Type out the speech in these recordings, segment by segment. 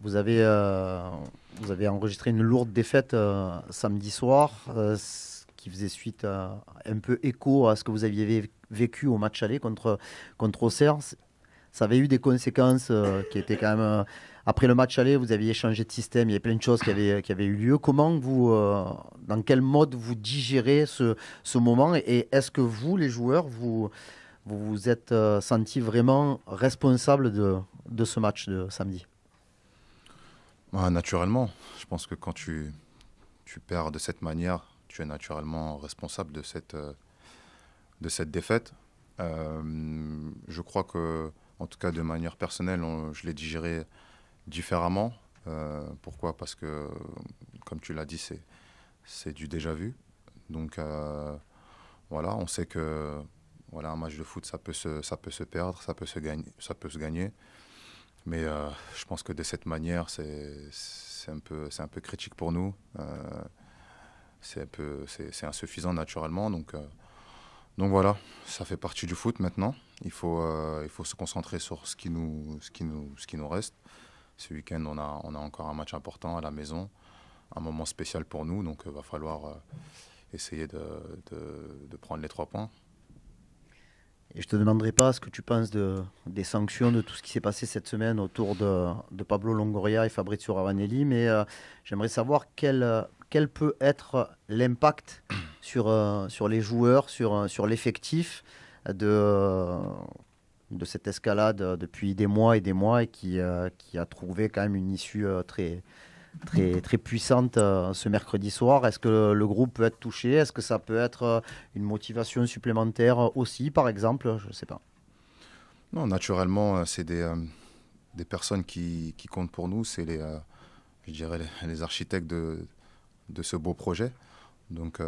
vous avez enregistré une lourde défaite samedi soir, qui faisait suite à un peu écho à ce que vous aviez vécu au match aller contre Auxerre. Ça avait eu des conséquences qui étaient quand même. Après le match aller, vous aviez changé de système, il y avait plein de choses qui avaient eu lieu. Comment dans quel mode vous digérez ce moment et est-ce que vous, les joueurs, vous êtes sentis vraiment responsables de ce match de samedi? Naturellement, je pense que quand tu perds de cette manière, tu es naturellement responsable de cette défaite. Je crois que, en tout cas de manière personnelle, je l'ai digéré différemment. Pourquoi? Parce que, comme tu l'as dit, c'est du déjà vu. Donc voilà, on sait que voilà, un match de foot, ça peut se perdre, ça peut se gagner. Mais je pense que de cette manière, c'est un peu critique pour nous. C'est insuffisant naturellement. Donc voilà, ça fait partie du foot maintenant. Il faut se concentrer sur ce qui nous reste. Ce week-end, on a encore un match important à la maison, un moment spécial pour nous. Donc il va falloir essayer de prendre les 3 points. Et je ne te demanderai pas ce que tu penses des sanctions, de tout ce qui s'est passé cette semaine autour de Pablo Longoria et Fabrizio Ravanelli, mais j'aimerais savoir quel peut être l'impact sur les joueurs, sur l'effectif de cette escalade depuis des mois et qui a trouvé quand même une issue très puissante ce mercredi soir. Est-ce que le groupe peut être touché? Est-ce que ça peut être une motivation supplémentaire aussi, par exemple? Je ne sais pas. Non, naturellement, c'est des personnes qui comptent pour nous. C'est je dirais les architectes de ce beau projet. Donc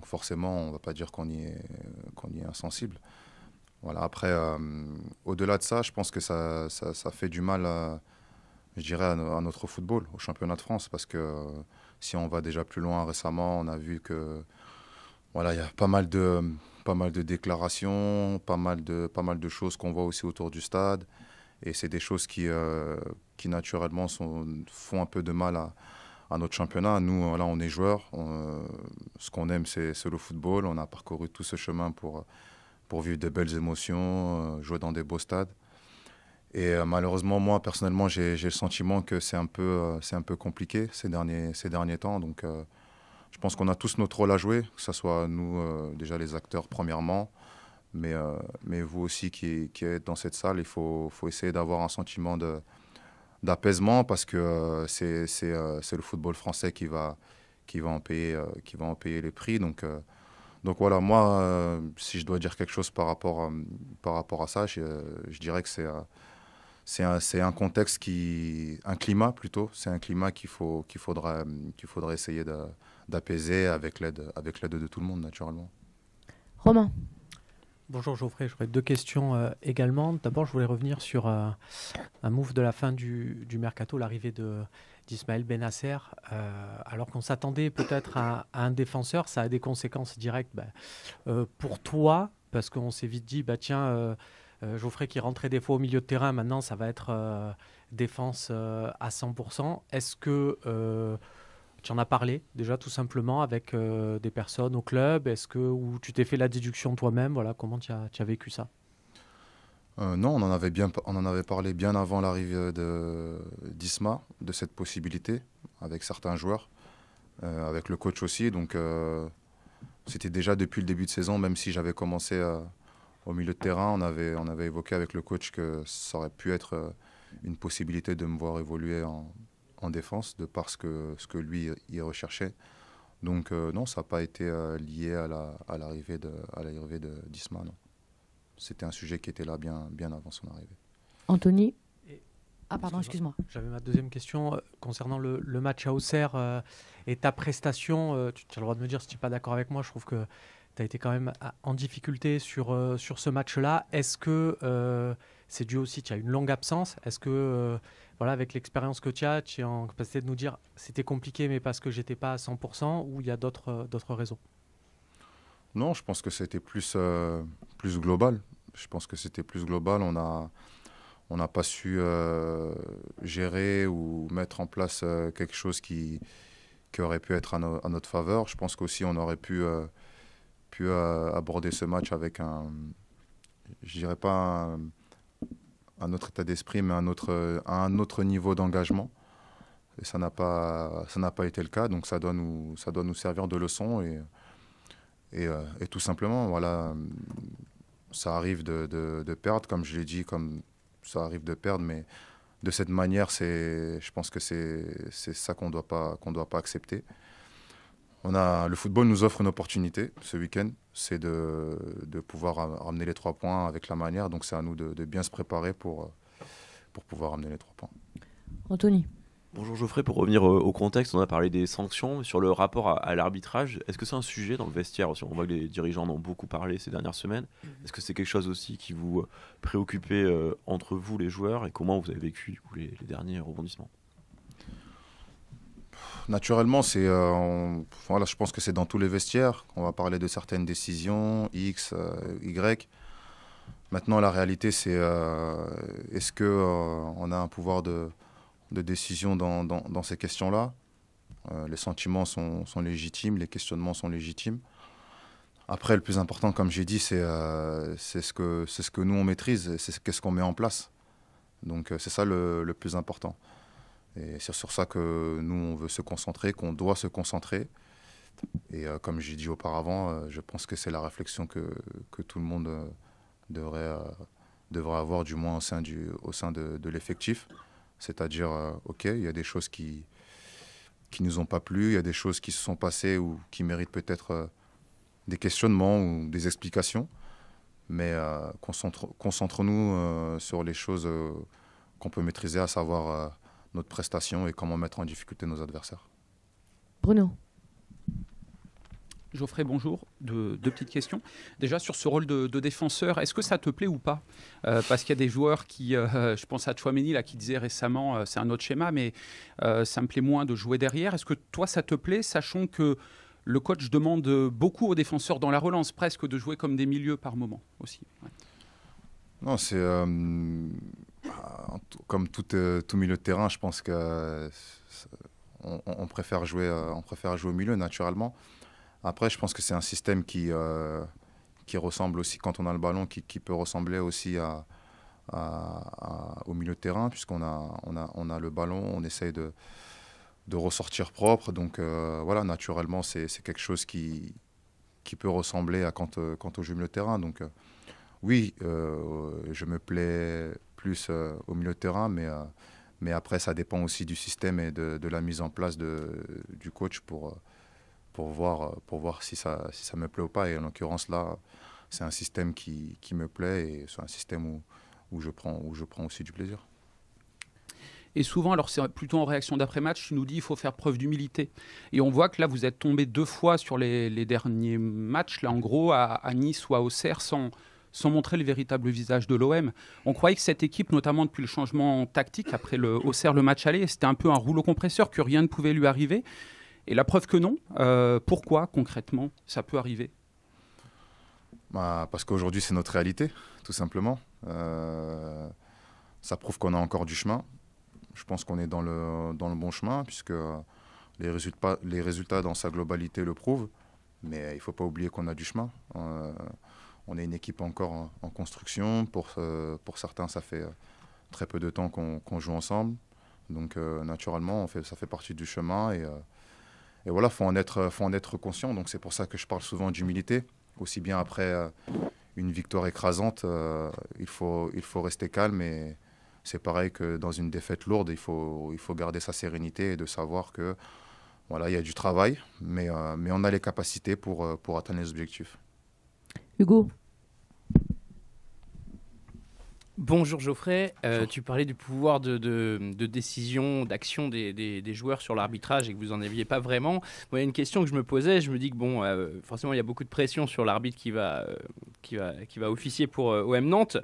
forcément, on ne va pas dire qu'on y est insensible. Voilà, après, au-delà de ça, je pense que ça fait du mal, je dirais, à notre football, au championnat de France, parce que si on va déjà plus loin récemment, on a vu que voilà, il y a pas mal de déclarations, pas mal de choses qu'on voit aussi autour du stade, et c'est des choses qui naturellement font un peu de mal à notre championnat. Nous, là, on est joueurs, ce qu'on aime, c'est le football. On a parcouru tout ce chemin pour vivre de belles émotions, jouer dans des beaux stades. Et malheureusement, moi, personnellement, j'ai le sentiment que c'est un peu compliqué ces derniers temps. Donc, je pense qu'on a tous notre rôle à jouer, que ce soit nous, déjà les acteurs, premièrement, mais vous aussi qui êtes dans cette salle, il faut essayer d'avoir un sentiment d'apaisement parce que c'est le football français qui va en payer les prix. Donc voilà, moi, si je dois dire quelque chose par rapport à ça, je dirais que c'est un contexte un climat plutôt, c'est un climat qu'il faudrait essayer d'apaiser avec l'aide de tout le monde naturellement. Romain. Bonjour Geoffrey, j'aurais 2 questions également. D'abord, je voulais revenir sur un move de la fin du mercato, l'arrivée d'Ismaël Bennacer. Alors qu'on s'attendait peut-être à un défenseur, ça a des conséquences directes pour toi, parce qu'on s'est vite dit, tiens, Geoffrey qui rentrait des fois au milieu de terrain, maintenant ça va être défense à 100%. Est-ce que tu en as parlé déjà tout simplement avec des personnes au club? Ou tu t'es fait la déduction toi-même? Voilà, comment tu as vécu ça? Non, on en avait parlé bien avant l'arrivée d'Isma, de cette possibilité, avec certains joueurs, avec le coach aussi. Donc c'était déjà depuis le début de saison, même si j'avais commencé au milieu de terrain, on avait évoqué avec le coach que ça aurait pu être une possibilité de me voir évoluer en défense, de par ce que lui y recherchait. Donc non, ça n'a pas été lié à l'arrivée d'Isma, non. C'était un sujet qui était là bien avant son arrivée. Anthony. Ah pardon, excuse-moi. J'avais ma deuxième question concernant le match à Auxerre et ta prestation. Tu as le droit de me dire si tu n'es pas d'accord avec moi. Je trouve que tu as été quand même en difficulté sur ce match-là. Est-ce que c'est dû aussi, tu as une longue absence? Est-ce que, voilà, avec l'expérience que tu es en capacité de nous dire c'était compliqué mais parce que j'étais pas à 100% ou il y a d'autres raisons? Non, je pense que c'était plus global. Je pense que c'était plus global. on n'a pas su gérer ou mettre en place quelque chose qui aurait pu être à notre faveur. Je pense qu'aussi on aurait pu aborder ce match avec je dirais pas un autre état d'esprit, mais un autre niveau d'engagement. Et ça n'a pas été le cas, donc ça doit nous servir de leçon et tout simplement, voilà, ça arrive de perdre, comme je l'ai dit, comme ça arrive de perdre, mais de cette manière, je pense que c'est ça qu'on doit pas accepter. Le football nous offre une opportunité ce week-end, c'est de pouvoir ramener les 3 points avec la manière. Donc c'est à nous de bien se préparer pour pouvoir ramener les 3 points. Anthony. Bonjour Geoffrey, pour revenir au contexte, on a parlé des sanctions. Sur le rapport à l'arbitrage, est-ce que c'est un sujet dans le vestiaire aussi? On voit que les dirigeants en ont beaucoup parlé ces dernières semaines. Est-ce que c'est quelque chose aussi qui vous préoccupait entre vous, les joueurs, et comment vous avez vécu du coup, les derniers rebondissements? Naturellement, voilà, je pense que c'est dans tous les vestiaires. On va parler de certaines décisions, X, Y. Maintenant, la réalité, c'est est-ce qu'on a un pouvoir de décision dans ces questions-là? Les sentiments sont légitimes, les questionnements sont légitimes. Après, le plus important, comme j'ai dit, c'est ce que nous, on maîtrise, c'est qu'est-ce qu'on met en place. Donc, c'est ça le plus important. Et c'est sur ça que nous, on veut se concentrer, qu'on doit se concentrer. Et comme j'ai dit auparavant, je pense que c'est la réflexion que tout le monde devrait avoir, du moins au sein de l'effectif. C'est-à-dire, OK, il y a des choses qui nous ont pas plu, il y a des choses qui se sont passées ou qui méritent peut-être des questionnements ou des explications. Mais concentrons-nous sur les choses qu'on peut maîtriser, à savoir notre prestation et comment mettre en difficulté nos adversaires. Bruno. Geoffrey, bonjour. Deux petites questions. Déjà, sur ce rôle de défenseur, est-ce que ça te plaît ou pas? Parce qu'il y a des joueurs qui, je pense à Tchouaméni, là, qui disait récemment, c'est un autre schéma, mais ça me plaît moins de jouer derrière. Est-ce que toi, ça te plaît, sachant que le coach demande beaucoup aux défenseurs dans la relance, presque de jouer comme des milieux par moment aussi? Ouais. Non, c'est comme tout milieu de terrain, je pense que on préfère jouer au milieu naturellement. Après, je pense que c'est un système qui ressemble aussi, quand on a le ballon, qui peut ressembler aussi au milieu de terrain, puisqu'on a le ballon, on essaye de ressortir propre. Donc voilà, naturellement, c'est quelque chose qui peut ressembler à quand on joue au milieu de terrain. Donc oui, je me plais plus au milieu de terrain, mais après, ça dépend aussi du système et de la mise en place du coach pour voir si ça me plaît ou pas. Et en l'occurrence, là, c'est un système qui me plaît et c'est un système où je prends aussi du plaisir. Et souvent, alors c'est plutôt en réaction d'après-match, tu nous dis qu'il faut faire preuve d'humilité. Et on voit que là, vous êtes tombé 2 fois sur les derniers matchs, là en gros, à Nice ou à Auxerre, sans montrer le véritable visage de l'OM. On croyait que cette équipe, notamment depuis le changement tactique, après le Auxerre, le match aller, c'était un peu un rouleau compresseur, que rien ne pouvait lui arriver. Et la preuve que non. Pourquoi, concrètement, ça peut arriver? Parce qu'aujourd'hui, c'est notre réalité, tout simplement. Ça prouve qu'on a encore du chemin. Je pense qu'on est dans le bon chemin, puisque les résultats dans sa globalité le prouvent. Mais il ne faut pas oublier qu'on a du chemin. On est une équipe encore en construction. Pour certains, ça fait très peu de temps qu'on joue ensemble. Donc, naturellement, ça fait partie du chemin. Et voilà, faut en être conscient. Donc c'est pour ça que je parle souvent d'humilité. Aussi bien après une victoire écrasante, il faut rester calme. Et c'est pareil que dans une défaite lourde, il faut garder sa sérénité et de savoir que voilà, il y a du travail, mais on a les capacités pour atteindre les objectifs. Hugo. Bonjour Geoffrey, tu parlais du pouvoir de décision, d'action des joueurs sur l'arbitrage et que vous n'en aviez pas vraiment. Moi, il y a une question que je me posais, je me dis que bon, forcément il y a beaucoup de pression sur l'arbitre qui va officier pour OM Nantes.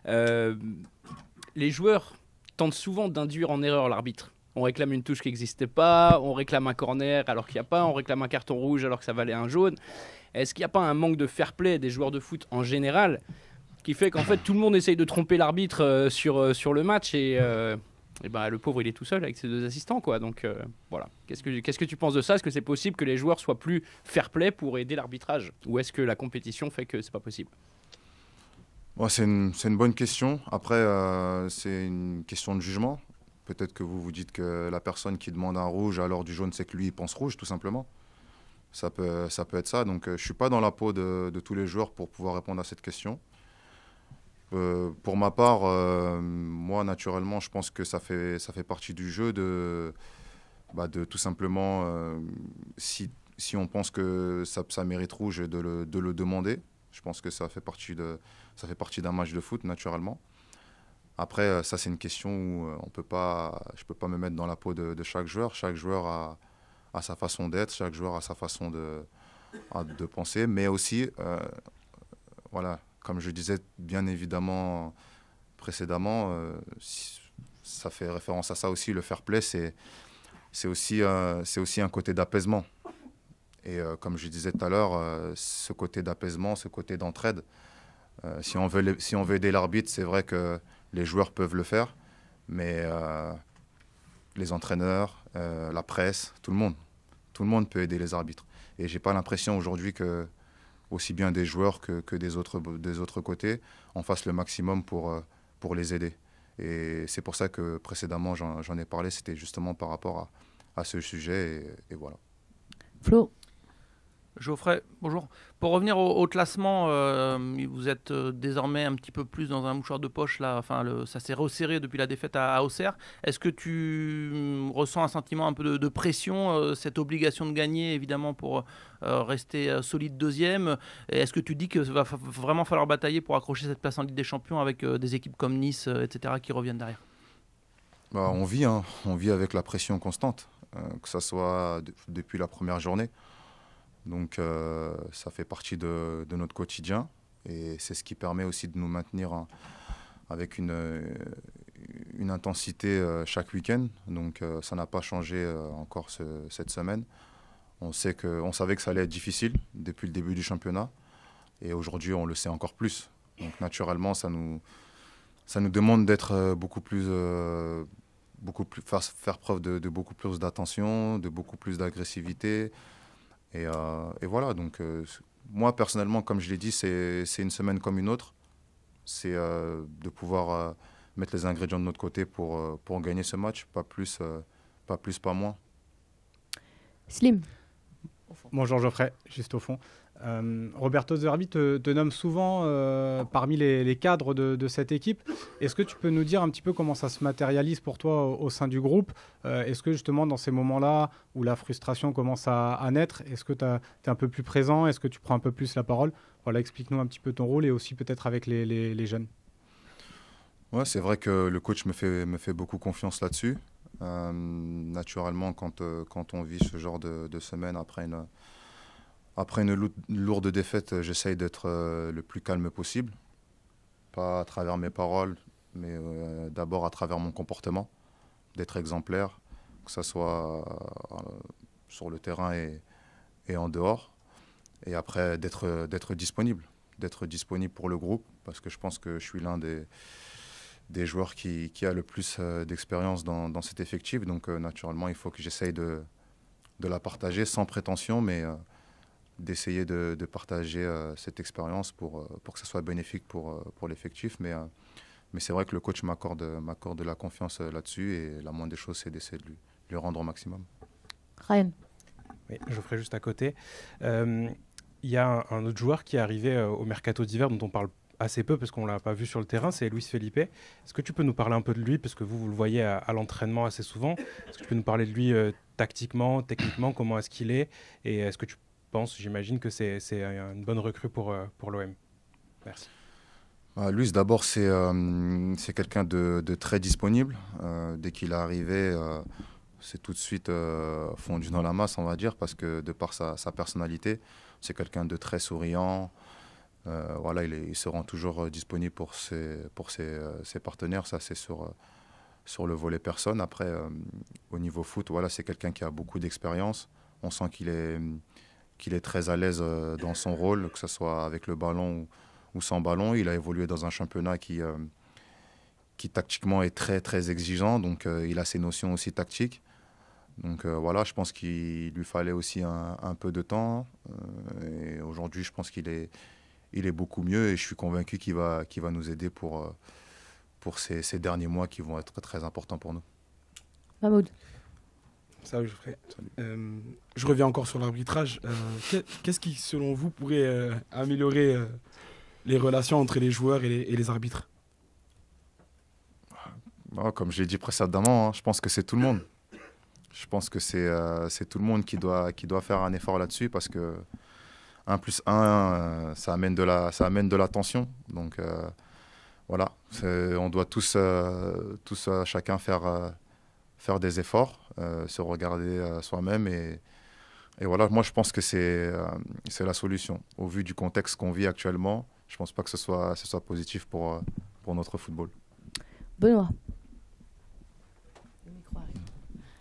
Les joueurs tentent souvent d'induire en erreur l'arbitre. On réclame une touche qui n'existait pas, on réclame un corner alors qu'il n'y a pas, on réclame un carton rouge alors que ça valait un jaune. Est-ce qu'il n'y a pas un manque de fair play des joueurs de foot en général qui fait qu'en fait tout le monde essaye de tromper l'arbitre sur le match et ben, le pauvre il est tout seul avec ses 2 assistants quoi. Donc voilà. Qu'est-ce que tu penses de ça? Est-ce que c'est possible que les joueurs soient plus fair-play pour aider l'arbitrage, ou est-ce que la compétition fait que c'est pas possible? Ouais, c'est une bonne question. Après, c'est une question de jugement. Peut-être que vous vous dites que la personne qui demande un rouge alors du jaune, c'est que lui il pense rouge tout simplement. Ça peut être ça. Donc je suis pas dans la peau de tous les joueurs pour pouvoir répondre à cette question. Pour ma part, moi naturellement, je pense que ça fait partie du jeu de tout simplement, si on pense que ça mérite rouge, de le demander. Je pense que ça fait partie d'un match de foot naturellement. Après, ça c'est une question où je peux pas me mettre dans la peau de chaque joueur. Chaque joueur a sa façon d'être, chaque joueur a sa façon de penser, mais aussi, voilà. Comme je disais bien évidemment précédemment, ça fait référence à ça aussi, le fair play, c'est aussi un côté d'apaisement. Et comme je disais tout à l'heure, ce côté d'apaisement, ce côté d'entraide, si on veut aider l'arbitre, c'est vrai que les joueurs peuvent le faire, mais les entraîneurs, la presse, tout le monde peut aider les arbitres. Et j'ai pas l'impression aujourd'hui que aussi bien des joueurs que des autres côtés, on fasse le maximum pour les aider. Et c'est pour ça que précédemment, j'en ai parlé, c'était justement par rapport à ce sujet, et voilà. Flo. Geoffrey, bonjour. Pour revenir au classement, vous êtes désormais un petit peu plus dans un mouchoir de poche. Là. Enfin, ça s'est resserré depuis la défaite à Auxerre. Est-ce que tu ressens un sentiment un peu de pression, cette obligation de gagner, évidemment, pour rester solide deuxième? Et est-ce que tu dis qu'il va vraiment falloir batailler pour accrocher cette place en Ligue des Champions avec des équipes comme Nice, etc., qui reviennent derrière? On vit avec la pression constante, que ce soit depuis la première journée. Donc ça fait partie de notre quotidien, et c'est ce qui permet aussi de nous maintenir avec une intensité chaque week-end. Donc ça n'a pas changé encore cette semaine. On savait que ça allait être difficile depuis le début du championnat, et aujourd'hui on le sait encore plus. Donc naturellement ça nous demande d'être faire preuve de beaucoup plus d'attention, de beaucoup plus d'agressivité. Et voilà, donc moi personnellement, comme je l'ai dit, c'est une semaine comme une autre. C'est de pouvoir mettre les ingrédients de notre côté pour gagner ce match, pas plus, pas moins. Slim. Bonjour Geoffrey, juste au fond. Roberto Zerbi te nomme souvent parmi les cadres de cette équipe. Est-ce que tu peux nous dire un petit peu comment ça se matérialise pour toi au sein du groupe? Est-ce que justement dans ces moments-là où la frustration commence à naître, est-ce que tu es un peu plus présent? Est-ce que tu prends un peu plus la parole? Voilà, explique-nous un petit peu ton rôle, et aussi peut-être avec les jeunes. Ouais, c'est vrai que le coach me fait beaucoup confiance là-dessus. Naturellement, quand on vit ce genre de semaine après une lourde défaite, j'essaye d'être le plus calme possible. Pas à travers mes paroles, mais d'abord à travers mon comportement. D'être exemplaire, que ce soit sur le terrain et en dehors. Et après, d'être disponible. D'être disponible pour le groupe, parce que je pense que je suis l'un des joueurs qui a le plus d'expérience dans cet effectif. Donc naturellement, il faut que j'essaye de la partager sans prétention, mais d'essayer de partager cette expérience pour que ce soit bénéfique pour l'effectif. Mais c'est vrai que le coach m'accorde de la confiance là-dessus, et la moindre des choses, c'est d'essayer de lui rendre au maximum. Ryan. Oui, je ferai juste à côté. Il y a un autre joueur qui est arrivé au mercato d'hiver, dont on parle assez peu parce qu'on ne l'a pas vu sur le terrain, c'est Luis Felipe. Est-ce que tu peux nous parler un peu de lui, parce que vous le voyez à l'entraînement assez souvent? Est-ce que tu peux nous parler de lui tactiquement, techniquement, comment est-ce qu'il est? Et est-ce que tu penses, j'imagine que c'est une bonne recrue pour l'OM? Merci. Luis, d'abord, c'est quelqu'un de très disponible. Dès qu'il est arrivé, c'est tout de suite fondu dans la masse, on va dire, parce que de par sa personnalité, c'est quelqu'un de très souriant. Voilà, il se rend toujours disponible pour ses partenaires. Ça, c'est sur le volet personne. Après, au niveau foot, voilà, c'est quelqu'un qui a beaucoup d'expérience. On sent qu'il est très à l'aise dans son rôle, que ce soit avec le ballon ou sans ballon. Il a évolué dans un championnat qui tactiquement est très très exigeant, donc il a ses notions aussi tactiques. Donc voilà, je pense qu'il lui fallait aussi un peu de temps. Et aujourd'hui, je pense qu'il est beaucoup mieux et je suis convaincu qu'il va nous aider pour ces derniers mois qui vont être très importants pour nous. Mahmoud. Salut Geoffrey. Je reviens encore sur l'arbitrage. Qu'est-ce qui, selon vous, pourrait améliorer les relations entre les joueurs et les arbitres? Comme je l'ai dit précédemment, hein, je pense que c'est tout le monde. Je pense que c'est tout le monde qui doit faire un effort là-dessus parce que 1+1, ça amène de la tension. Donc voilà, on doit tous chacun faire des efforts, se regarder soi-même et voilà, moi je pense que c'est la solution. Au vu du contexte qu'on vit actuellement, je ne pense pas que ce soit positif pour notre football. Benoît.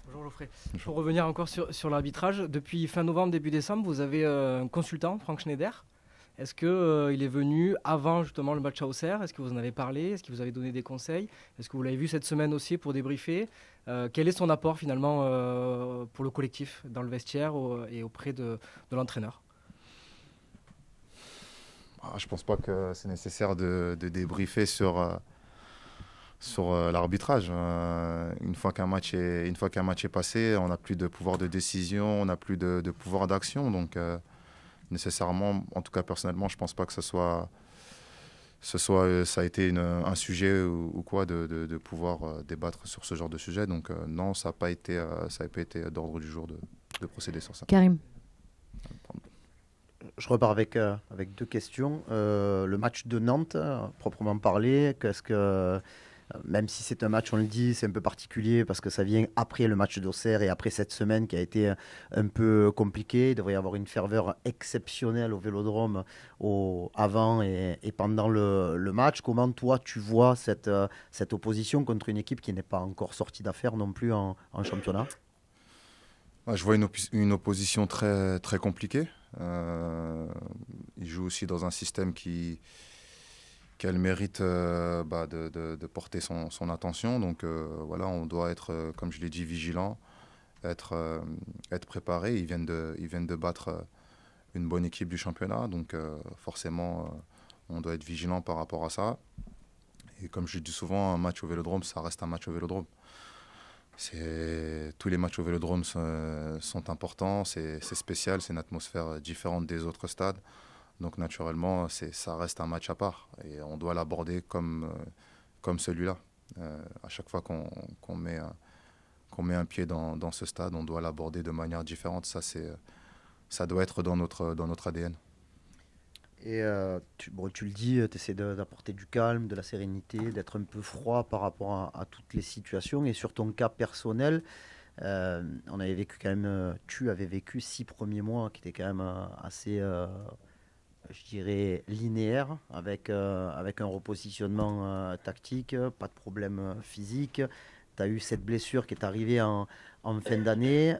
Bonjour Geoffrey. Pour revenir encore sur l'arbitrage, depuis fin novembre, début décembre, vous avez un consultant, Frank Schneider. Est-ce qu'il est venu avant justement le match à Auxerre? Est-ce que vous en avez parlé? Est-ce qu'il vous avez donné des conseils? Est-ce que vous l'avez vu cette semaine aussi pour débriefer? Quel est son apport finalement pour le collectif dans le vestiaire et auprès de l'entraîneur? Je ne pense pas que c'est nécessaire de débriefer sur l'arbitrage. Une fois qu'un match est passé, on n'a plus de pouvoir de décision, on n'a plus de pouvoir d'action. Donc nécessairement, en tout cas personnellement, je ne pense pas que ça a été un sujet ou quoi de pouvoir débattre sur ce genre de sujet. Donc non, ça n'a pas été d'ordre du jour de procéder sur ça. Karim. Je repars avec deux questions. Le match de Nantes, proprement parlé, même si c'est un match, on le dit, c'est un peu particulier parce que ça vient après le match d'Auxerre et après cette semaine qui a été un peu compliquée. Il devrait y avoir une ferveur exceptionnelle au Vélodrome avant et pendant le match. Comment toi tu vois cette opposition contre une équipe qui n'est pas encore sortie d'affaires non plus en championnat? Je vois une opposition très, très compliquée. Il joue aussi dans un système qu'elle mérite de porter son attention. Donc voilà, on doit être, comme je l'ai dit, vigilant, être préparé. Ils viennent de battre une bonne équipe du championnat. Donc forcément, on doit être vigilant par rapport à ça. Et comme je dis souvent, un match au Vélodrome, ça reste un match au Vélodrome. Tous les matchs au Vélodrome sont importants, c'est spécial, c'est une atmosphère différente des autres stades. Donc naturellement, ça reste un match à part et on doit l'aborder comme celui-là. À chaque fois qu'on met un pied dans ce stade, on doit l'aborder de manière différente. Ça doit être dans notre ADN. Et tu le dis, tu essaies d'apporter du calme, de la sérénité, d'être un peu froid par rapport à toutes les situations. Et sur ton cas personnel, on avait vécu quand même, tu avais vécu 6 premiers mois qui étaient quand même assez, je dirais, linéaires, avec un repositionnement tactique, pas de problème physique. Tu as eu cette blessure qui est arrivée en fin d'année.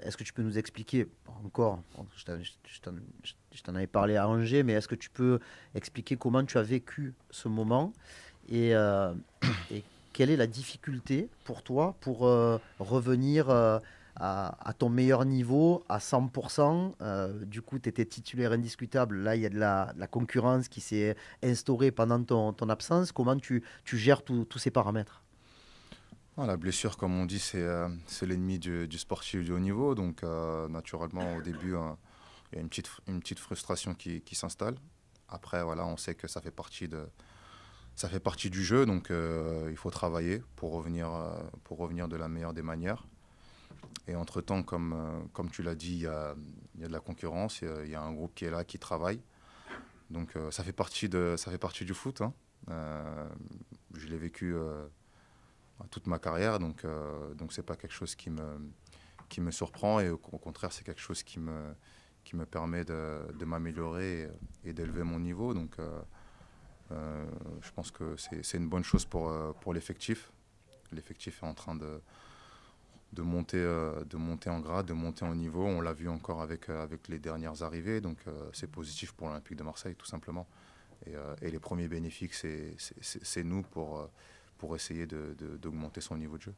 Est-ce que tu peux nous expliquer, encore, je t'en avais parlé à Angers, mais est-ce que tu peux expliquer comment tu as vécu ce moment et quelle est la difficulté pour toi pour revenir à ton meilleur niveau, à 100%. Du coup, tu étais titulaire indiscutable. Là, il y a de la concurrence qui s'est instaurée pendant ton absence. Comment tu gères tous ces paramètres? La blessure, comme on dit, c'est l'ennemi du sportif du haut niveau. Donc, naturellement, au début, il y a une petite frustration qui s'installe. Après, voilà, on sait que ça fait partie du jeu. Donc, il faut travailler pour revenir de la meilleure des manières. Et entre-temps, comme tu l'as dit, il y a de la concurrence. Il y a un groupe qui est là, qui travaille. Donc, ça fait partie du foot. Hein. Je l'ai vécu toute ma carrière, donc c'est pas quelque chose qui me surprend et au contraire c'est quelque chose qui me permet de m'améliorer et d'élever mon niveau. Donc je pense que c'est une bonne chose pour l'effectif. L'effectif est en train monter en grade, de monter en niveau. On l'a vu encore avec les dernières arrivées, donc c'est positif pour l'Olympique de Marseille tout simplement. Et les premiers bénéfices, c'est nous pour essayer d'augmenter son niveau de jeu.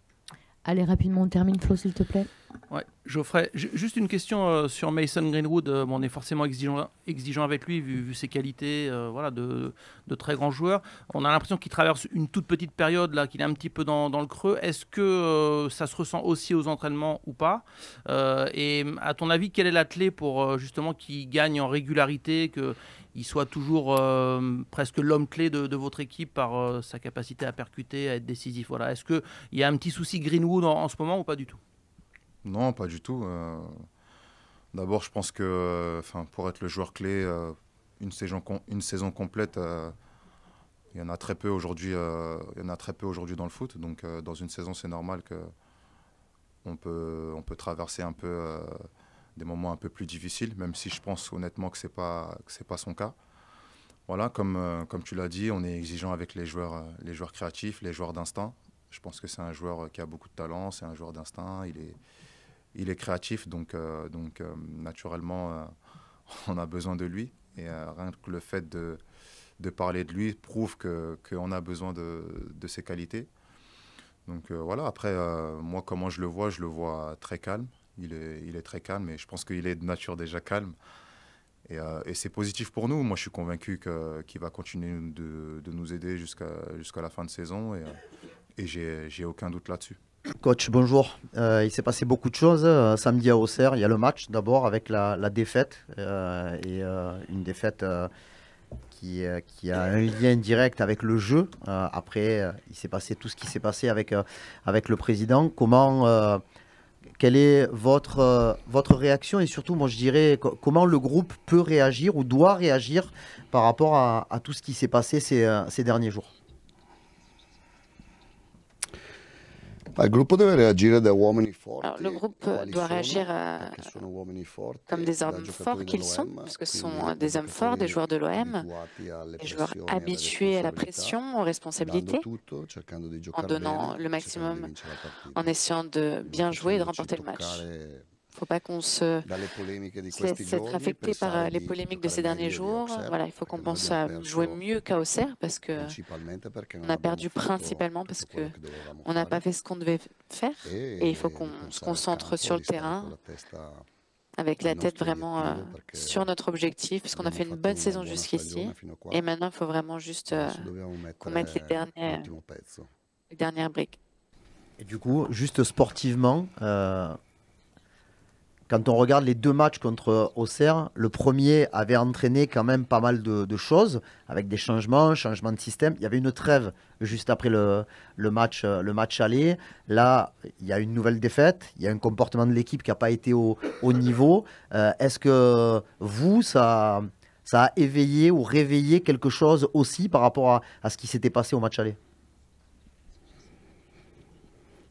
Allez, rapidement, on termine, Flo, s'il te plaît. Ouais, Geoffrey, juste une question sur Mason Greenwood. On est forcément exigeant avec lui, vu ses qualités voilà, de très grand joueur. On a l'impression qu'il traverse une toute petite période, là, qu'il est un petit peu dans le creux. Est-ce que ça se ressent aussi aux entraînements ou pas et à ton avis, quelle est la clé pour justement qu'il gagne en régularité, qu'il soit toujours presque l'homme clé de votre équipe par sa capacité à percuter, à être décisif. Voilà. Est-ce qu'il y a un petit souci Greenwood en ce moment ou pas du tout? Non, pas du tout. D'abord, je pense que pour être le joueur clé, une saison complète, il y en a très peu aujourd'hui dans le foot. Donc, dans une saison, c'est normal qu'on peut traverser un peu des moments un peu plus difficiles, même si je pense honnêtement que c'est pas son cas. Voilà, comme tu l'as dit, on est exigeant avec les joueurs créatifs, les joueurs d'instinct. Je pense que c'est un joueur qui a beaucoup de talent, c'est un joueur d'instinct, il est créatif, donc naturellement, on a besoin de lui. Et rien que le fait de parler de lui prouve qu'on a besoin de ses qualités. Donc voilà, après, moi, comment je le vois très calme. Il est très calme et je pense qu'il est de nature déjà calme. Et c'est positif pour nous. Moi, je suis convaincu qu'il va continuer de nous aider jusqu'à la fin de saison et j'ai aucun doute là-dessus. Coach, bonjour. Il s'est passé beaucoup de choses samedi à Auxerre. Il y a le match d'abord avec la défaite une défaite qui a un lien direct avec le jeu. Après, il s'est passé tout ce qui s'est passé avec le président. Quelle est votre réaction et surtout, moi je dirais, comment le groupe peut réagir ou doit réagir par rapport à tout ce qui s'est passé ces derniers jours? Alors, le groupe doit réagir comme des hommes forts qu'ils sont, parce que ce sont des hommes forts, des joueurs de l'OM, des joueurs habitués à la pression, aux responsabilités, en donnant le maximum, en essayant de bien jouer et de remporter le match. Il ne faut pas qu'on se laisse être affecté par les polémiques de ces derniers jours. Voilà, il faut qu'on pense à jouer mieux qu'à Auxerre parce qu'on a perdu principalement parce qu'on n'a pas fait ce qu'on devait faire. Et il faut qu'on se concentre sur le terrain avec la tête vraiment sur notre objectif parce qu'on a fait une bonne saison jusqu'ici. Et maintenant, il faut vraiment juste qu'on mette les dernières briques. Et du coup, juste sportivement... Quand on regarde les deux matchs contre Auxerre, le premier avait entraîné quand même pas mal de choses, avec des changements de système. Il y avait une trêve juste après le match aller. Là, il y a une nouvelle défaite. Il y a un comportement de l'équipe qui n'a pas été au niveau. Est-ce que ça a éveillé ou réveillé quelque chose aussi par rapport à ce qui s'était passé au match aller?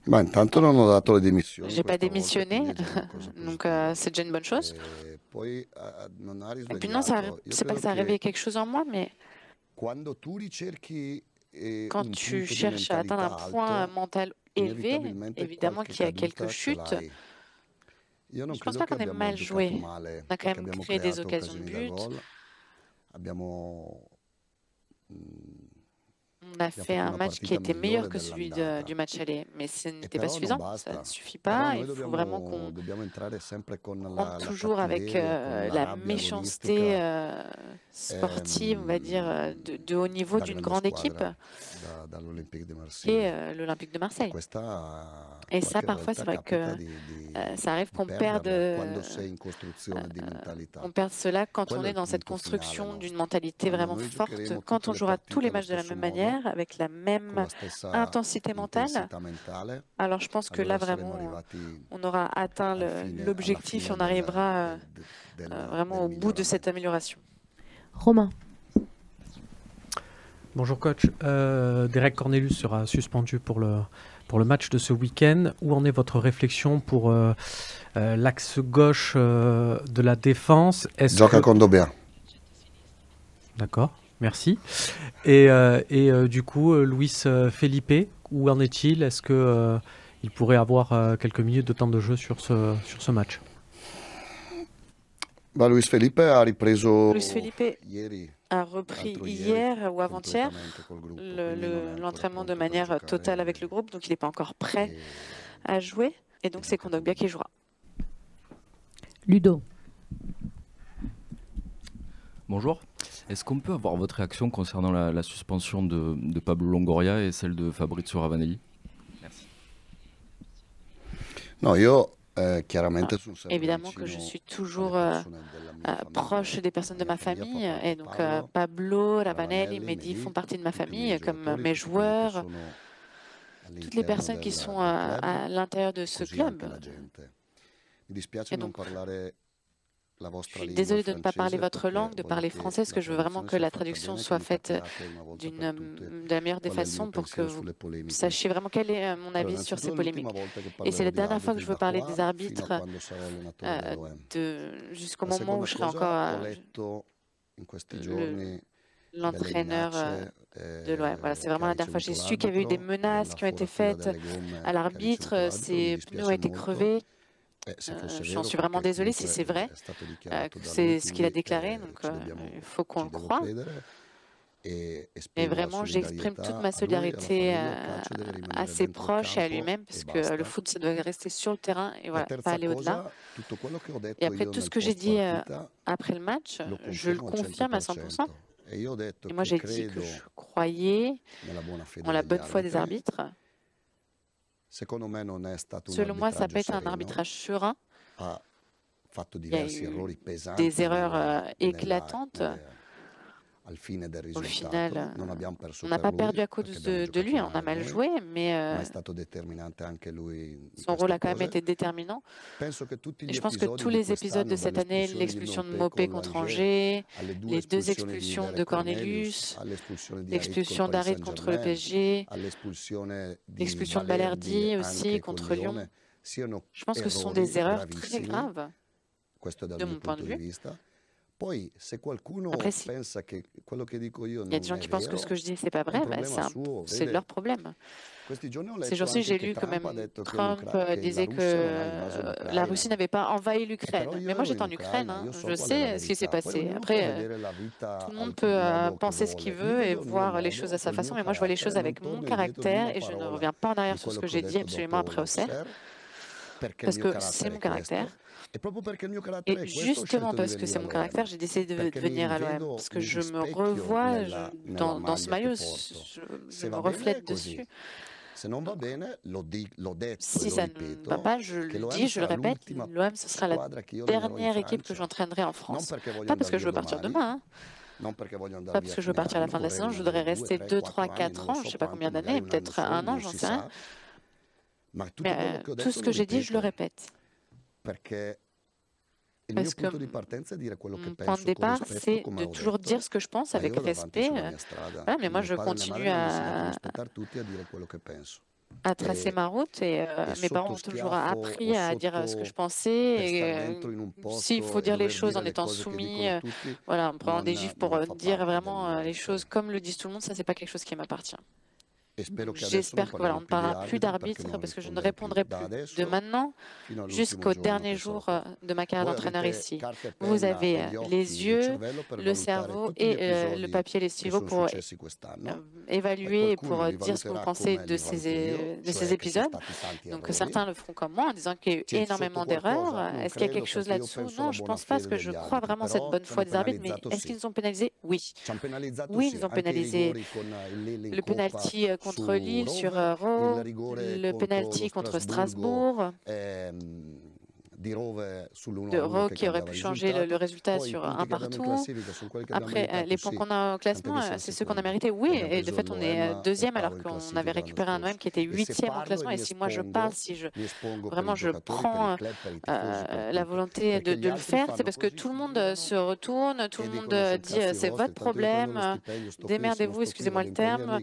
J'ai pas démissionné, donc c'est déjà une bonne chose. Et puis non, c'est pas que ça a réveillé quelque chose en moi, mais quand tu cherches à atteindre un point mental élevé, évidemment qu'il y a quelques chutes. Je ne pense pas qu'on ait mal joué. On a quand même créé des occasions de but. On a fait un match qui était meilleur que celui du match aller, mais ce n'était pas suffisant, ça ne suffit pas. Il faut vraiment qu'on rentre toujours avec la méchanceté sportive, on va dire, de haut niveau d'une grande équipe, et l'Olympique de Marseille. Et ça, parfois, c'est vrai que ça arrive qu'on perde cela quand on est dans cette construction d'une mentalité vraiment forte, quand on jouera tous les matchs de la même manière, avec la même intensité mentale. Alors je pense que là, vraiment, on aura atteint l'objectif et on arrivera vraiment au bout de cette amélioration. Romain. Bonjour coach, Derek Cornelius sera suspendu pour le match de ce week-end. Où en est votre réflexion pour l'axe gauche de la défense? Gioca con Dobia. D'accord, merci. Et du coup, Luis Felipe, où en est-il? Est-ce que il pourrait avoir quelques minutes de temps de jeu sur ce match. Luis Felipe a repris hier ou avant-hier l'entraînement de manière totale avec le groupe, donc il n'est pas encore prêt à jouer, et donc c'est Kondogbia qui jouera. Ludo. Bonjour. Est-ce qu'on peut avoir votre réaction concernant la suspension de Pablo Longoria et celle de Fabrizio Ravanelli? Merci. Non, évidemment que je suis toujours proche des personnes de ma famille, et donc Pablo, Ravanelli, Mehdi font partie de ma famille, comme mes joueurs, toutes les personnes qui sont à l'intérieur de ce club. Et donc, je suis désolée de ne pas parler votre langue, de parler français, parce que je veux vraiment que la traduction soit faite de la meilleure des façons pour que vous sachiez vraiment quel est mon avis sur ces polémiques. Et c'est la dernière fois que je veux parler des arbitres jusqu'au moment où je serai encore l'entraîneur de l'OM. Voilà, c'est vraiment la dernière fois. J'ai su qu'il y avait eu des menaces qui ont été faites à l'arbitre, ses pneus ont été crevés. J'en suis vraiment désolée si c'est vrai, que c'est ce qu'il a déclaré, donc il faut qu'on le croie. Et vraiment, j'exprime toute ma solidarité à ses proches et à lui-même, parce que le foot, ça doit rester sur le terrain et voilà, pas aller au-delà. Et après, tout ce que j'ai dit après le match, je le confirme à 100%. Et moi, j'ai dit que je croyais en la bonne foi des arbitres. Selon moi, ça n'a pas été un arbitrage serein. Il y a eu des erreurs éclatantes. Au final, on n'a pas perdu à cause de lui, on a mal joué, mais son rôle a quand même été déterminant. Et je pense que tous les épisodes de cette année, l'expulsion de Mopé contre Angers, les 2 expulsions de Cornelius, l'expulsion d'Harit contre le PSG, l'expulsion de Balerdi aussi contre Lyon, je pense que ce sont des erreurs très graves de mon point de vue. Après, si il y a des gens qui pensent que ce que je dis, c'est pas vrai, c'est leur problème. Ces jours-ci, j'ai lu que même Trump disait que la Russie n'avait pas envahi l'Ukraine. Mais moi, j'étais en Ukraine, je sais ce qui s'est passé. Après, tout le monde peut penser ce qu'il veut et voir les choses à sa façon, mais moi, je vois les choses avec mon caractère et je ne reviens pas en arrière sur ce que j'ai dit absolument après Auxerre, parce que c'est mon caractère. Et justement parce que c'est mon caractère, j'ai décidé de venir à l'OM, parce que je me revois dans ce maillot, je me reflète dessus. Si ça ne va pas, je le dis, je le répète, l'OM, ce sera la dernière équipe que j'entraînerai en France. Pas parce que je veux partir demain, pas parce que je veux partir à la fin de la saison, je voudrais rester 2, 3, 4 ans, je ne sais pas combien d'années, peut-être 1 an, j'en sais rien. Mais tout ce que j'ai dit, je le répète. Parce que mon point de départ, c'est de toujours dire ce que je pense avec respect. Voilà, mais moi, je continue à tracer ma route et mes parents ont toujours appris à dire ce que je pensais. Et s'il faut dire les choses en étant soumis, voilà, en prenant des gifs pour dire vraiment les choses comme le disent tout le monde, ça, c'est pas quelque chose qui m'appartient. J'espère qu'on ne parlera plus d'arbitre parce que je ne répondrai plus de maintenant jusqu'au dernier jour de ma carrière d'entraîneur ici. Vous avez les yeux, le cerveau et le papier, les stylos pour évaluer et pour dire ce que vous pensez de ces épisodes. Donc certains le feront comme moi en disant qu'il y a eu énormément d'erreurs. Est-ce qu'il y a quelque chose là-dessous? Non, je ne pense pas parce que je crois vraiment en cette bonne foi des arbitres. Mais est-ce qu'ils nous ont pénalisés? Oui. Oui, ils nous ont pénalisé. Le penalty contre Lille sur Rowe, le penalty contre Strasbourg, de Rowe qui aurait pu changer le résultat sur un partout. Après, les points qu'on a au classement, c'est ceux qu'on a mérités. Oui, et de fait, on est 2e alors qu'on avait récupéré un OM qui était 8e au classement. Et si moi je parle, si vraiment je prends la volonté de le faire, c'est parce que tout le monde se retourne, tout le monde dit c'est votre problème, démerdez-vous, excusez-moi le terme.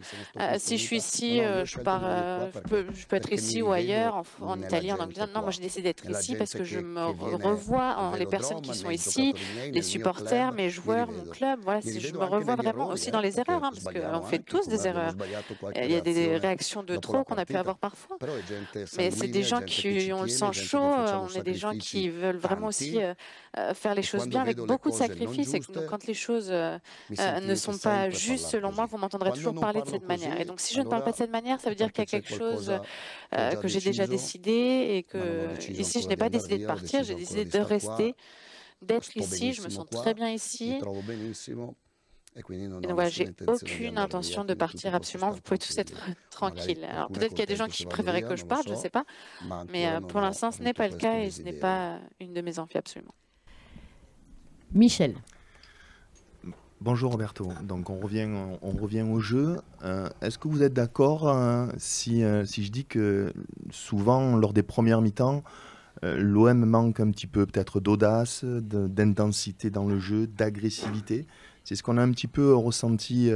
Si je suis ici, je peux être ici ou ailleurs, en Italie, en Angleterre. Non, moi j'ai décidé d'être ici parce que que je me revois en les personnes qui sont ici, les supporters, mes joueurs, mon club. Voilà, je me revois vraiment aussi dans les erreurs, parce qu'on fait tous des erreurs. Il y a des réactions de trop qu'on a pu avoir parfois. Mais c'est des gens qui ont le sang chaud, on est des gens qui veulent vraiment aussi faire les choses bien avec beaucoup de sacrifices. Et donc, quand les choses ne sont pas justes, selon moi, vous m'entendrez toujours parler de cette manière. Et donc, si je ne parle pas de cette manière, ça veut dire qu'il y a quelque chose que j'ai déjà décidé et que ici, je n'ai pas décidé de partir, j'ai décidé de rester, d'être ici. Je me sens très bien ici. Et donc voilà, j'ai aucune intention de partir absolument. Vous pouvez tous être tranquilles. Alors peut-être qu'il y a des gens qui préféraient que je parte, je ne sais pas. Mais pour l'instant, ce n'est pas le cas et ce n'est pas une de mes envies absolument. Michel. Bonjour Roberto. Donc on revient au jeu. Est-ce que vous êtes d'accord si je dis que souvent lors des premières mi-temps, l'OM manque un petit peu peut-être d'audace, d'intensité dans le jeu, d'agressivité? C'est ce qu'on a un petit peu ressenti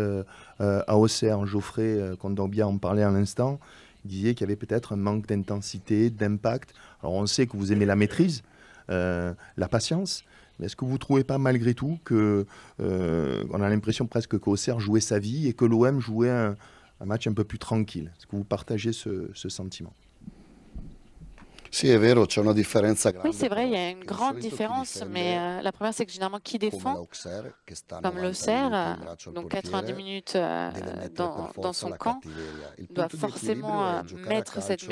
à Auxerre. Geoffrey Kondogbia en parlait à l'instant. Il disait qu'il y avait peut-être un manque d'intensité, d'impact. Alors on sait que vous aimez la maîtrise, la patience. Mais est-ce que vous ne trouvez pas malgré tout qu'on a l'impression presque qu'Auxerre jouait sa vie et que l'OM jouait un match un peu plus tranquille? Est-ce que vous partagez ce sentiment? Oui, c'est vrai, il y a une grande différence, mais la première, c'est que généralement, qui défend, comme l'Auxerre, donc 90 minutes dans son camp, doit forcément mettre cette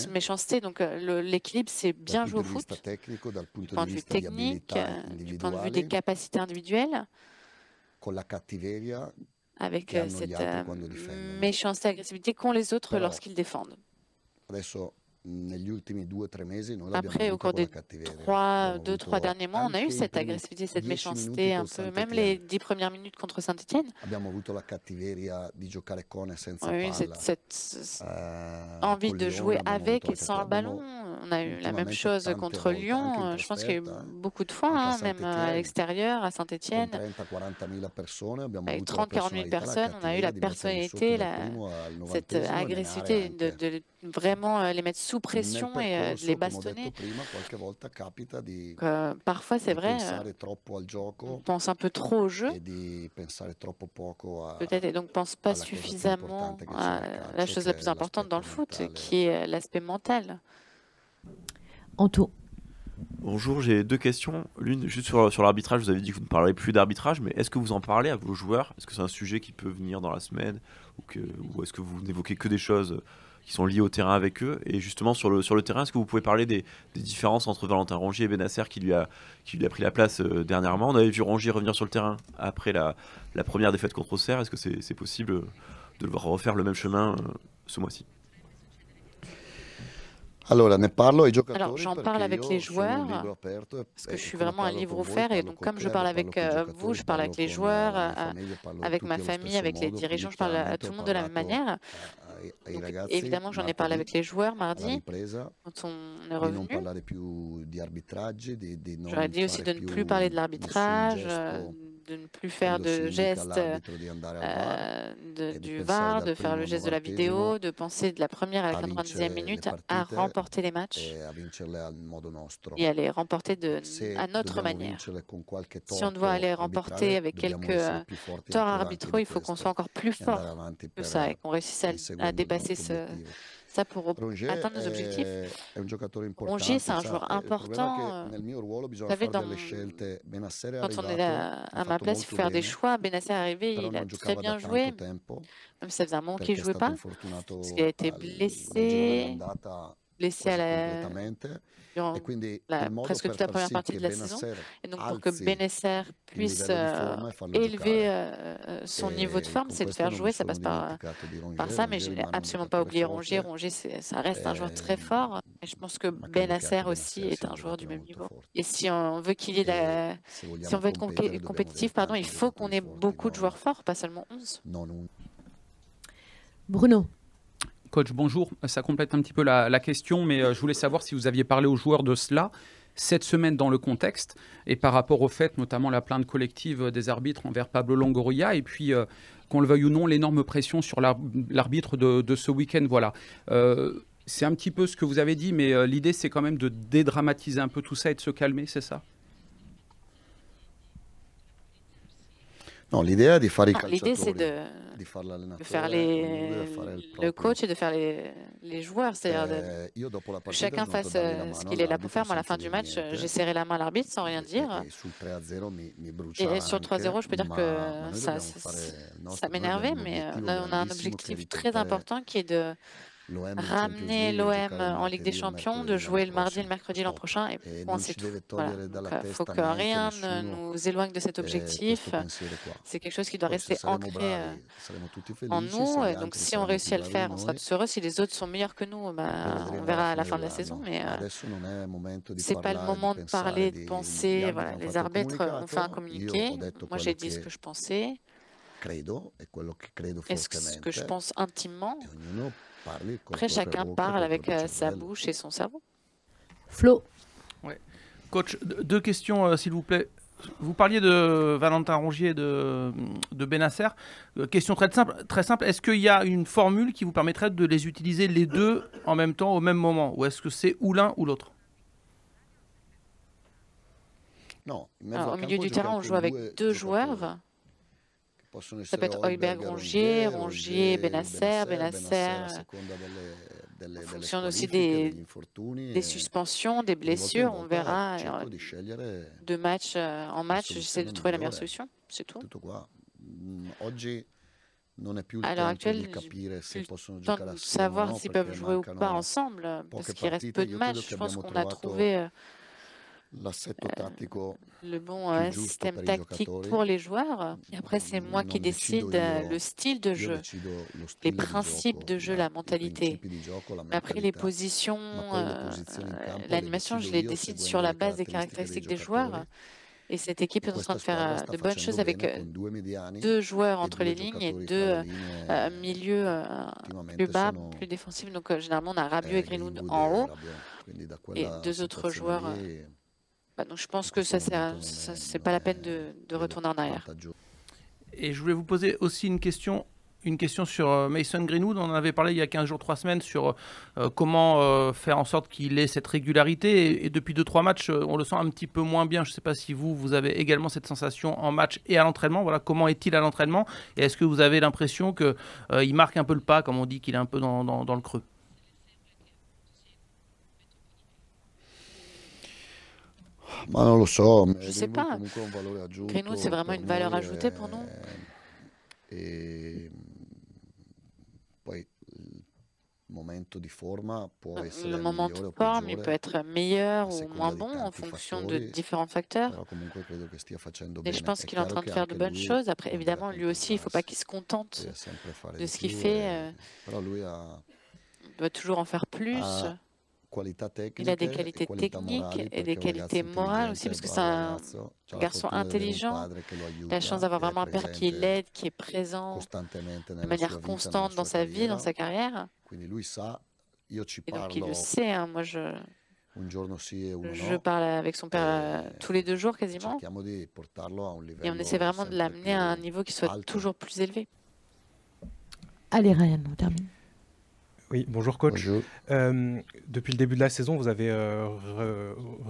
méchanceté. Donc l'équilibre, c'est bien jouer au foot, du point de vue technique, du point de vue des capacités individuelles, avec cette méchanceté, agressivité qu'ont les autres lorsqu'ils défendent. Après, au cours des 2-3 derniers mois, on a eu cette agressivité, cette méchanceté un peu, même les 10 premières minutes contre Saint-Etienne. On a eu cette envie de jouer avec et sans le ballon. On a eu la même chose contre Lyon. Je pense qu'il y a eu beaucoup de fois, même à l'extérieur, à Saint-Etienne. Avec 30-40 000 personnes, on a eu la personnalité, cette agressivité de vraiment les mettre sous pression et de les bastonner. Parfois, c'est vrai, on pense un peu trop au jeu, peut-être, et donc ne pense pas suffisamment à la chose la plus importante dans le foot, qui est l'aspect mental. Anto. Bonjour, j'ai 2 questions. L'une, juste sur l'arbitrage, vous avez dit que vous ne parlerez plus d'arbitrage, mais est-ce que vous en parlez à vos joueurs? Est-ce que c'est un sujet qui peut venir dans la semaine ou est-ce que vous n'évoquez que des choses qui sont liées au terrain avec eux? Et justement, sur le terrain, est-ce que vous pouvez parler des différences entre Valentin Rongier et Bennacer qui lui a pris la place dernièrement? On avait vu Rongier revenir sur le terrain après la première défaite contre Auxerre. Est-ce que c'est possible de le voir refaire le même chemin ce mois-ci? Alors, j'en parle avec les joueurs, parce que je suis vraiment un livre ouvert, et donc comme je parle avec vous, je parle avec les joueurs, avec ma famille, avec les dirigeants, je parle à tout le monde de la même manière. Donc, évidemment, j'en ai parlé avec les joueurs mardi, quand on est revenu. J'aurais dit aussi de ne plus parler de l'arbitrage, de ne plus faire de gestes du VAR, de faire le geste de la vidéo, de penser de la première à la 90e minute à remporter les matchs et à les remporter à notre manière. Si on doit aller remporter avec quelques torts arbitraux, il faut qu'on soit encore plus fort que ça et qu'on réussisse à dépasser ça pour atteindre nos objectifs. Rongier, c'est un joueur important. Vous savez, quand on est à ma place, il faut faire des choix. Bennacer est arrivé, il a très bien joué, même si ça faisait un moment qu'il ne jouait pas, parce qu'il a été blessé durant presque toute la première partie de la saison. Et donc, pour que Bennacer puisse élever son niveau de forme, c'est de faire jouer, ça passe par ça, mais je n'ai absolument pas oublié Rongier. Rongier, ça reste un joueur très fort, et je pense que Bennacer aussi est un joueur du même niveau. Et si on veut si on veut être compétitif, il faut qu'on ait beaucoup de joueurs forts, pas seulement 11. Bruno. Coach, bonjour. Ça complète un petit peu la question, mais je voulais savoir si vous aviez parlé aux joueurs de cela cette semaine dans le contexte et par rapport au fait, notamment la plainte collective des arbitres envers Pablo Longoria et puis, qu'on le veuille ou non, l'énorme pression sur l'arbitre de ce week-end. Voilà. C'est un petit peu ce que vous avez dit, mais l'idée, c'est quand même de dédramatiser un peu tout ça et de se calmer, c'est ça? Non, l'idée c'est de faire le coach et de faire les joueurs, c'est-à-dire que chacun fasse ce qu'il est là pour faire. Moi, à la fin du match, j'ai serré la main à l'arbitre sans rien dire. Et sur 3-0, je peux dire que ça m'énervait, mais on a un objectif très important qui est de ramener l'OM en Ligue des Champions, de jouer le mardi et le mercredi l'an prochain, et point, c'est tout. Voilà. Il faut que rien ne nous éloigne de cet objectif. C'est quelque chose qui doit rester ancré en nous. Et donc, si on réussit à le faire, on sera tous heureux. Si les autres sont meilleurs que nous, on verra à la fin de la saison. Mais c'est pas le moment de parler, de penser. Voilà, les arbitres ont fait un communiqué. Moi, j'ai dit ce que je pensais. Et ce que je pense intimement. Après, chacun parle avec sa bouche et son cerveau. Flo. Ouais. Coach, deux questions, s'il vous plaît. Vous parliez de Valentin Rongier et de Bennacer. Question très simple. Est-ce qu'il y a une formule qui vous permettrait de les utiliser les deux en même temps, au même moment? Ou est-ce que c'est ou l'un ou l'autre? Alors, au milieu du terrain, on joue avec deux joueurs. Ça peut être Højbjerg, Rongier, Bennacer. En fonction aussi des suspensions, des blessures, on verra de match en match. J'essaie de trouver la meilleure solution, c'est tout. À l'heure actuelle, il plus le temps de savoir s'ils peuvent jouer ou pas ensemble, parce qu'il reste peu de matchs. Je pense qu'on a trouvé le bon système tactique pour les joueurs. Et après, c'est moi qui décide le style de jeu, les principes de jeu, la mentalité. Mais après, les positions, l'animation, je les décide sur la base des caractéristiques des joueurs. Et cette équipe est en train de faire de bonnes choses avec deux joueurs entre les lignes et deux milieux plus bas, plus défensifs. Donc, généralement, on a Rabiot et Greenwood en haut et deux autres joueurs. Donc je pense que c'est pas la peine de retourner en arrière. Et je voulais vous poser aussi une question sur Mason Greenwood. On en avait parlé il y a 15 jours, 3 semaines sur comment faire en sorte qu'il ait cette régularité. Et depuis 2-3 matchs, on le sent un petit peu moins bien. Je ne sais pas si vous avez également cette sensation en match et à l'entraînement. Voilà, comment est-il à l'entraînement? Et est-ce que vous avez l'impression qu'il marque un peu le pas, comme on dit, qu'il est un peu dans le creux? Je ne sais pas. Greenwood, c'est vraiment une valeur ajoutée pour nous. Le moment de forme, il peut être meilleur ou moins bon en fonction de différents facteurs. Et je pense qu'il est en train de faire de bonnes choses. Après, évidemment, lui aussi, il ne faut pas qu'il se contente de ce qu'il fait. Il doit toujours en faire plus. Il a des qualités techniques et des qualités morales aussi, parce que c'est un garçon intelligent. Il a la chance d'avoir vraiment un père qui l'aide, qui est présent de manière constante dans sa vie, dans sa carrière. Et donc il le sait, hein. Moi je parle avec son père tous les 2 jours quasiment. Et on essaie vraiment de l'amener à un niveau qui soit toujours plus élevé. Allez Ryan, on termine. Oui, bonjour coach. Bonjour. Depuis le début de la saison, vous avez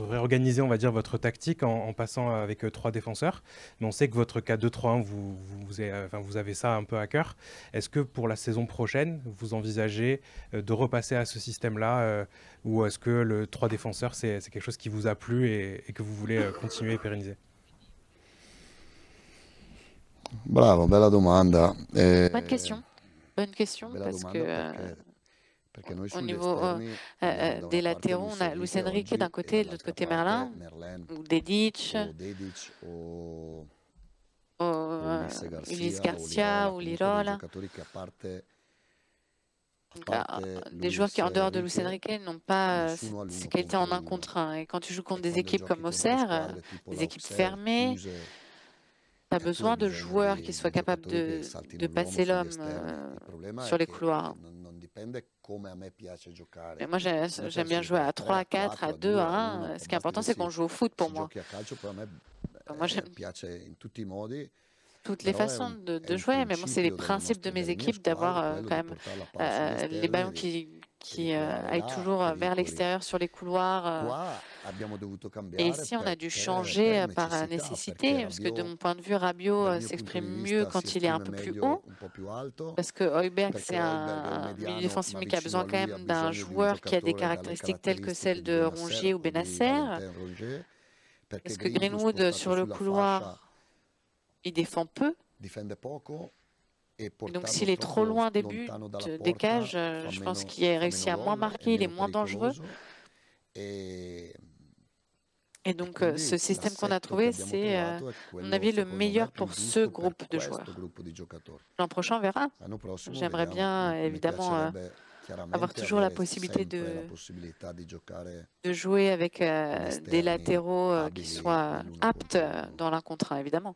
réorganisé, on va dire, votre tactique en passant avec 3 défenseurs. Mais on sait que votre 4-2-3-1, vous avez ça un peu à cœur. Est-ce que pour la saison prochaine, vous envisagez de repasser à ce système-là ou est-ce que le 3 défenseurs, c'est quelque chose qui vous a plu et que vous voulez continuer et pérenniser? Bravo, bella domanda. Bonne question, parce que au niveau des latéraux, on a Luis Enrique d'un côté, de l'autre côté Merlin, ou Dedic, Ulysse Garcia ou Lirola. Des joueurs qui, en dehors de Luis Enrique, n'ont pas ces qualités en 1 contre 1. Et quand tu joues contre des équipes comme Auxerre, des équipes fermées, tu as besoin de joueurs qui soient capables de passer l'homme sur les couloirs. Mais moi, j'aime bien jouer à 3, à 4, à 2, à 1. Ce qui est important, c'est qu'on joue au foot pour moi. Moi, j'aime toutes les façons de jouer, mais moi, c'est les principes de mes équipes d'avoir quand même les ballons qui qui aille toujours vers l'extérieur sur les couloirs. Et ici, on a dû changer par nécessité, parce que de mon point de vue, Rabiot s'exprime mieux quand il est un peu plus haut, parce que Højbjerg, c'est un milieu défensif, mais qui a besoin quand même d'un joueur qui a des caractéristiques telles que celles de Rongier ou Bennacer. Parce que Greenwood, sur le couloir, il défend peu. Et donc, s'il est trop loin des buts, des cages, je pense qu'il a réussi à moins marquer, il est moins dangereux. Et donc, ce système qu'on a trouvé, c'est, à mon avis, le meilleur pour ce groupe de joueurs. L'an prochain, on verra. J'aimerais bien, évidemment, avoir toujours la possibilité de jouer avec des latéraux qui soient aptes dans l'un contre un, évidemment.